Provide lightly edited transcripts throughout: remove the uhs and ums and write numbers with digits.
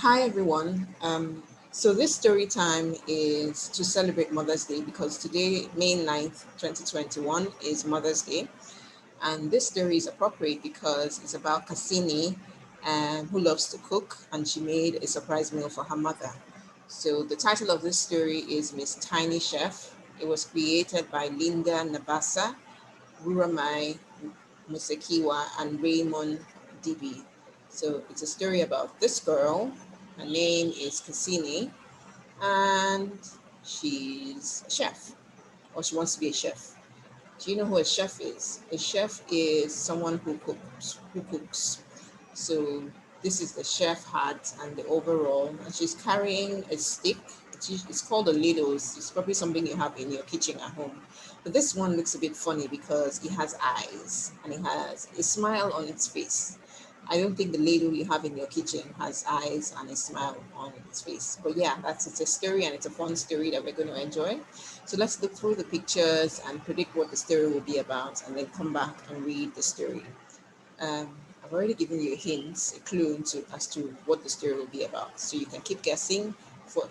Hi everyone. So this story time is to celebrate Mother's Day because today, May 9th, 2021 is Mother's Day. And this story is appropriate because it's about Cassini who loves to cook, and she made a surprise meal for her mother. So the title of this story is Miss Tiny Chef. It was created by Linda Nabasa, Ruramai Musekiwa, and Raymond Dibi. So it's a story about this girl. Her name is Cassini, and she's a chef, or she wants to be a chef. Do you know who a chef is? A chef is someone who cooks. So this is the chef hat and the overall, and she's carrying a stick. It's called a ladle. It's probably something you have in your kitchen at home. But this one looks a bit funny because it has eyes and it has a smile on its face. I don't think the ladle you have in your kitchen has eyes and a smile on its face. But yeah, it's a story, and it's a fun story that we're going to enjoy. So let's look through the pictures and predict what the story will be about, and then come back and read the story. I've already given you a hint, a clue as to what the story will be about. So you can keep guessing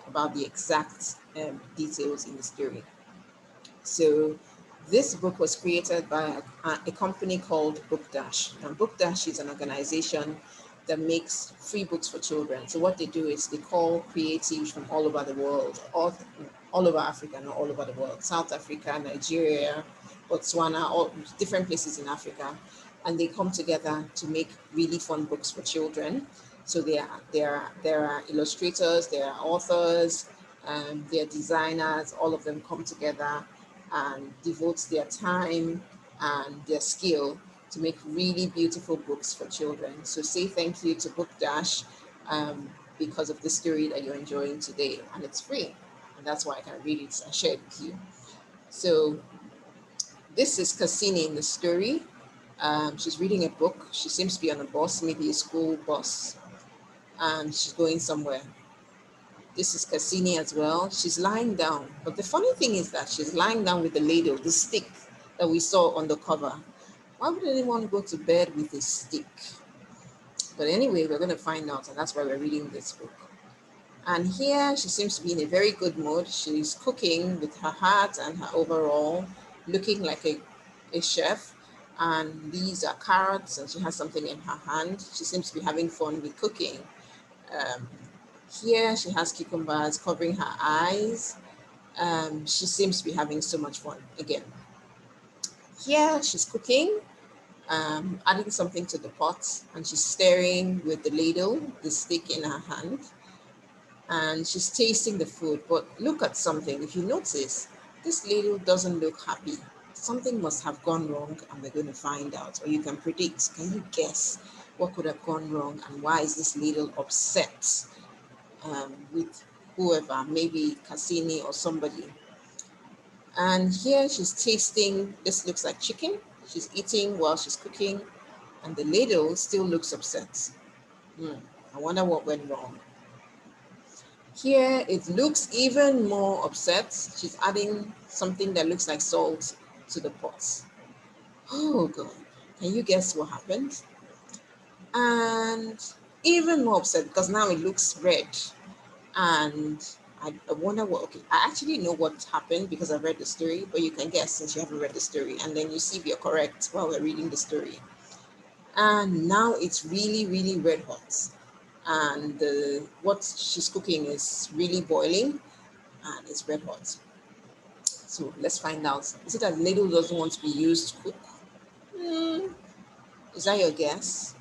about the exact details in the story. So this book was created by a company called Book Dash. And Book Dash is an organization that makes free books for children. So what they do is they call creatives from all over the world, all over Africa, not all over the world, South Africa, Nigeria, Botswana, all different places in Africa. And they come together to make really fun books for children. So there are illustrators, there are authors, there are designers, all of them come together and devote their time and their skill to make really beautiful books for children. So say thank you to Book Dash because of the story that you're enjoying today, and it's free. And that's why I can read it and share it with you. So this is Cassini in the story. She's reading a book. She seems to be on a bus, maybe a school bus, and she's going somewhere. This is Cassini as well. She's lying down. But the funny thing is that she's lying down with the ladle, the stick that we saw on the cover. Why would anyone go to bed with a stick? But anyway, we're going to find out, and that's why we're reading this book. And here she seems to be in a very good mood. She's cooking with her hat and her overall, looking like a chef. And these are carrots, and she has something in her hand. She seems to be having fun with cooking. Here she has cucumbers covering her eyes. She seems to be having so much fun again. Here she's cooking, adding something to the pot, and she's staring with the ladle, the stick in her hand, and she's tasting the food. But look at something. If you notice, this ladle doesn't look happy. Something must have gone wrong, and we're going to find out, or you can predict. Can you guess what could have gone wrong, and why is this ladle upset with whoever, maybe Cassini or somebody? And here she's tasting, this looks like chicken. She's eating while she's cooking, and the ladle still looks upset. I wonder what went wrong. Here it looks even more upset. She's adding something that looks like salt to the pot. Oh God, can you guess what happened? And even more upset because now it looks red. And I wonder what, okay, I actually know what happened because I've read the story, but you can guess since you haven't read the story, and then you see if you're correct while we're reading the story. And now it's really, really red hot. And what she's cooking is really boiling, and it's red hot. So let's find out. Is it that the ladle doesn't want to be used to cook? Is that your guess?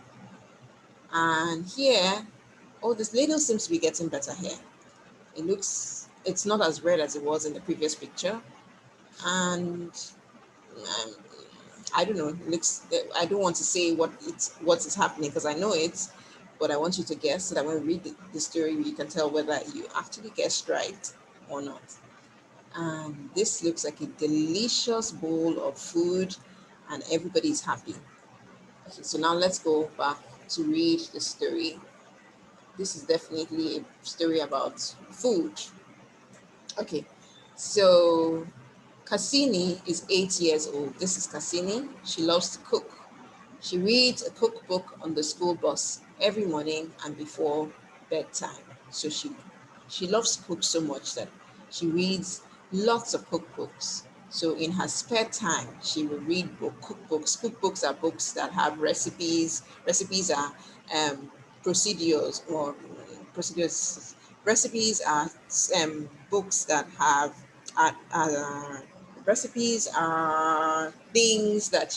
And here, oh, this ladle seems to be getting better here. It's not as red as it was in the previous picture. And I don't know, I don't want to say what is happening because I know it, but I want you to guess so that when we read the story, you can tell whether you actually guessed right or not. And this looks like a delicious bowl of food, and everybody's happy. Okay, so now let's go back to read the story. This is definitely a story about food. Okay, so Cassini is 8 years old. This is Cassini. She loves to cook. She reads a cookbook on the school bus every morning and before bedtime. So she loves to cook so much that she reads lots of cookbooks. So in her spare time, she will read cookbooks. Cookbooks are books that have recipes. Recipes are um, procedures or procedures. Recipes are books that have recipes are things that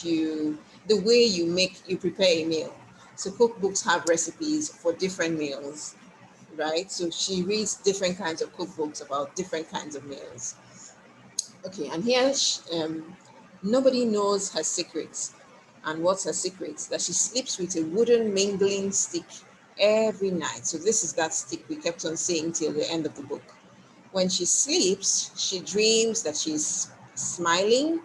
the way you prepare a meal. So cookbooks have recipes for different meals, right? So she reads different kinds of cookbooks about different kinds of meals. Okay, and here nobody knows her secrets. And what's her secrets? That she sleeps with a wooden mingling stick every night. So this is that stick we kept on saying till the end of the book. When she sleeps, she dreams that she's smiling,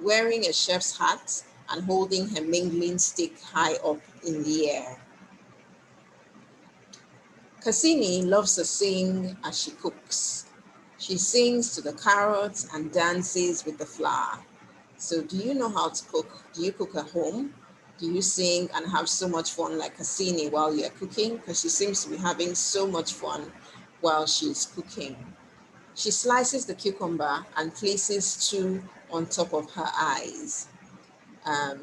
wearing a chef's hat, and holding her mingling stick high up in the air. Cassini loves to sing as she cooks. She sings to the carrots and dances with the flour. So, do you know how to cook? Do you cook at home? Do you sing and have so much fun like Cassini while you're cooking? Because she seems to be having so much fun while she's cooking. She slices the cucumber and places two on top of her eyes.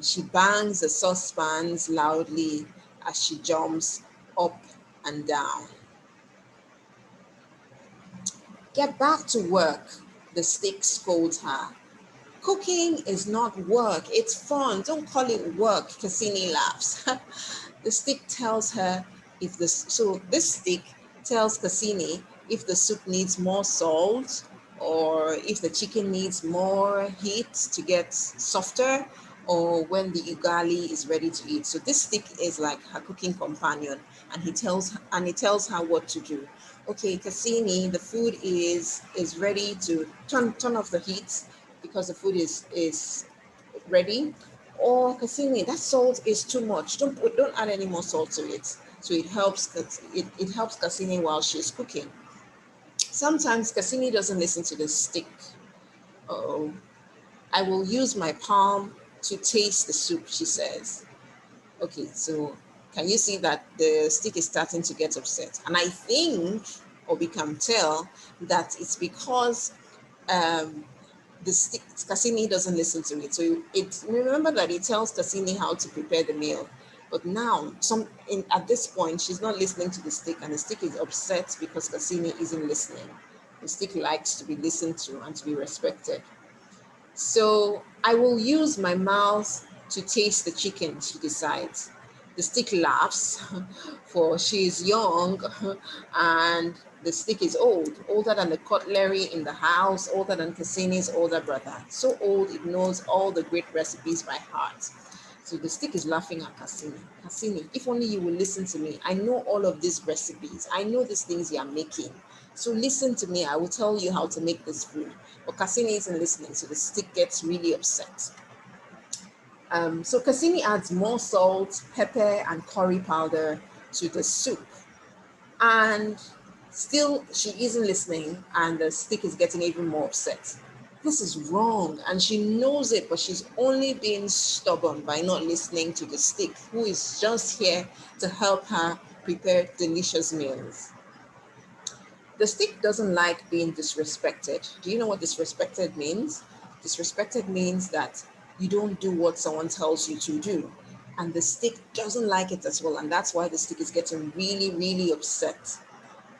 She bangs the saucepans loudly as she jumps up and down. Get back to work, the stick scolds her. Cooking is not work, it's fun. Don't call it work, Cassini laughs. The stick tells her so this stick tells Cassini if the soup needs more salt or if the chicken needs more heat to get softer or when the ugali is ready to eat. So this stick is like her cooking companion and it tells her what to do. Okay, Cassini, the food is ready to turn off the heat because the food is ready. Or Cassini, that salt is too much. Don't add any more salt to it. So it helps Cassini while she's cooking. Sometimes Cassini doesn't listen to the stick. Oh, I will use my palm to taste the soup, she says. Okay, so can you see that the stick is starting to get upset? And I think, or we can tell, that it's because um, the stick, Cassini doesn't listen to it. So remember that it tells Cassini how to prepare the meal. But now, at this point, she's not listening to the stick, and the stick is upset because Cassini isn't listening. The stick likes to be listened to and to be respected. So I will use my mouth to taste the chicken, she decides. The stick laughs, for she is young and the stick is old, older than the cutlery in the house, older than Cassini's older brother. So old it knows all the great recipes by heart. So the stick is laughing at Cassini. Cassini, if only you will listen to me. I know all of these recipes. I know these things you are making. So listen to me. I will tell you how to make this food. But Cassini isn't listening, so the stick gets really upset. So Cassini adds more salt, pepper, and curry powder to the soup. And still, she isn't listening, and the stick is getting even more upset. This is wrong, and she knows it, but she's only being stubborn by not listening to the stick, who is just here to help her prepare delicious meals. The stick doesn't like being disrespected. Do you know what disrespected means? Disrespected means that you don't do what someone tells you to do. And the stick doesn't like it as well. And that's why the stick is getting really, really upset.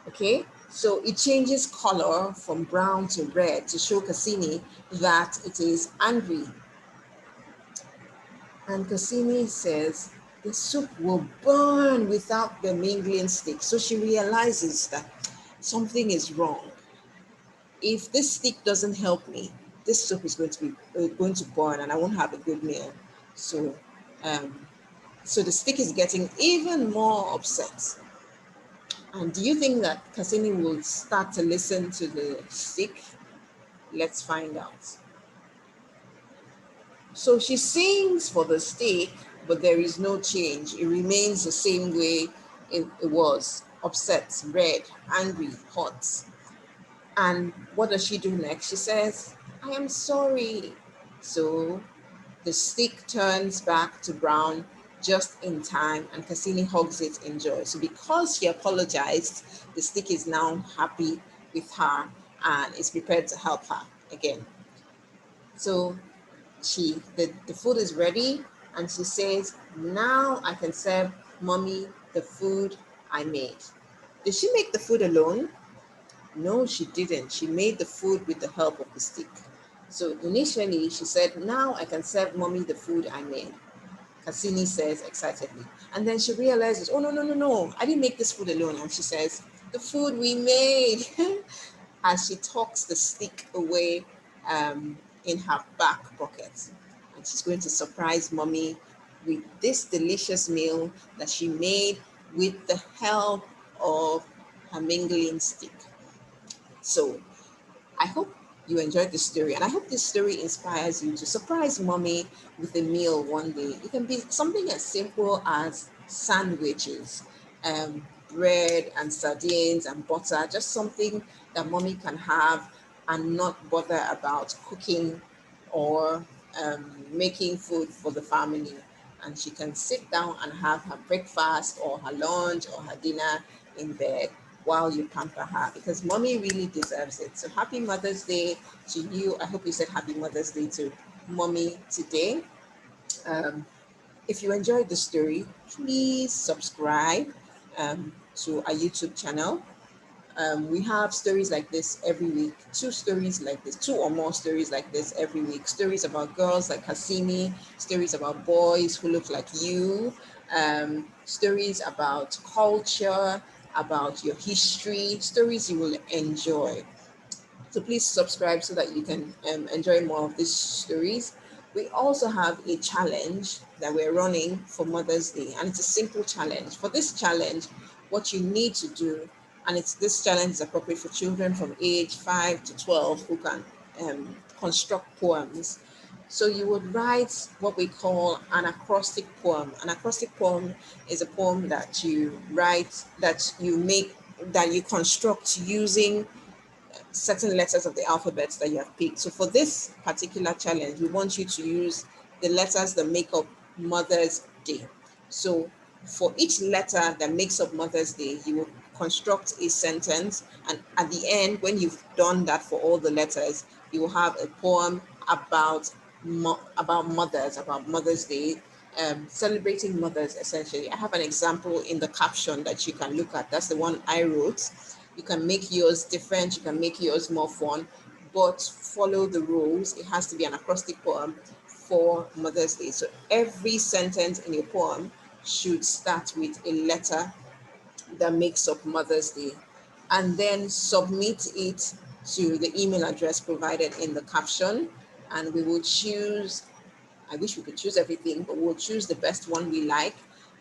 Okay? So it changes color from brown to red to show Cassini that it is angry. And Cassini says, the soup will burn without the mingling stick. So she realizes that something is wrong. If this stick doesn't help me, this soup is going to burn, and I won't have a good meal. So, um, so the stick is getting even more upset. And do you think that Cassini will start to listen to the stick? Let's find out. So she sings for the stick, but there is no change. It remains the same way it was: upset, red, angry, hot. And what does she do next? She says, I am sorry. So the stick turns back to brown just in time, and Cassini hugs it in joy. So because she apologized, the stick is now happy with her and is prepared to help her again. So the food is ready, and she says, now I can serve mommy the food I made. Did she make the food alone? No, she didn't. She made the food with the help of the stick. So initially she said, now I can serve mommy the food I made, Cassini says excitedly. And then she realizes, oh, no, no, no, no, I didn't make this food alone. And she says, the food we made, as she tucks the stick away in her back pocket. And she's going to surprise mommy with this delicious meal that she made with the help of her mingling stick. So I hope you enjoyed this story, and I hope this story inspires you to surprise mommy with a meal one day. It can be something as simple as sandwiches, bread and sardines and butter, just something that mommy can have and not bother about cooking or making food for the family. And she can sit down and have her breakfast or her lunch or her dinner in bed while you pamper her, because mommy really deserves it. So happy Mother's Day to you. I hope you said happy Mother's Day to mommy today. If you enjoyed the story, please subscribe to our YouTube channel. We have stories like this every week, two or more stories like this every week. Stories about girls like Cassini, stories about boys who look like you, stories about culture, about your history, stories you will enjoy. So please subscribe so that you can enjoy more of these stories. We also have a challenge that we're running for Mother's Day, and it's a simple challenge. For this challenge, what you need to do, and this challenge is appropriate for children from age 5 to 12 who can construct poems. So you would write what we call an acrostic poem. An acrostic poem is a poem that you write, that you construct using certain letters of the alphabet that you have picked. So for this particular challenge, we want you to use the letters that make up Mother's Day. So for each letter that makes up Mother's Day, you will construct a sentence. And at the end, when you've done that for all the letters, you will have a poem about mothers, about Mother's Day, celebrating mothers essentially. I have an example in the caption that you can look at. That's the one I wrote. You can make yours different, you can make yours more fun, but follow the rules. It has to be an acrostic poem for Mother's Day. So every sentence in your poem should start with a letter that makes up Mother's Day, and then submit it to the email address provided in the caption. And we will choose, I wish we could choose everything, but we'll choose the best one we like,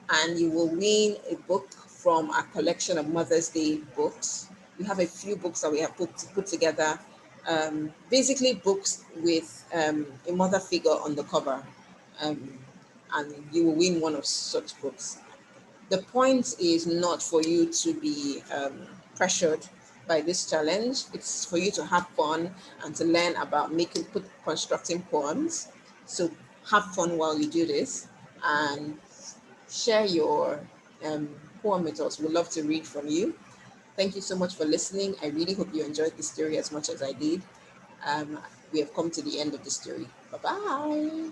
and you will win a book from our collection of Mother's Day books. We have a few books that we have put together, basically books with a mother figure on the cover, and you will win one of such books. The point is not for you to be pressured by this challenge. It's for you to have fun and to learn about constructing poems. So have fun while you do this, and share your poem with us. We'd love to read from you. Thank you so much for listening. I really hope you enjoyed the story as much as I did. We have come to the end of the story. Bye-bye.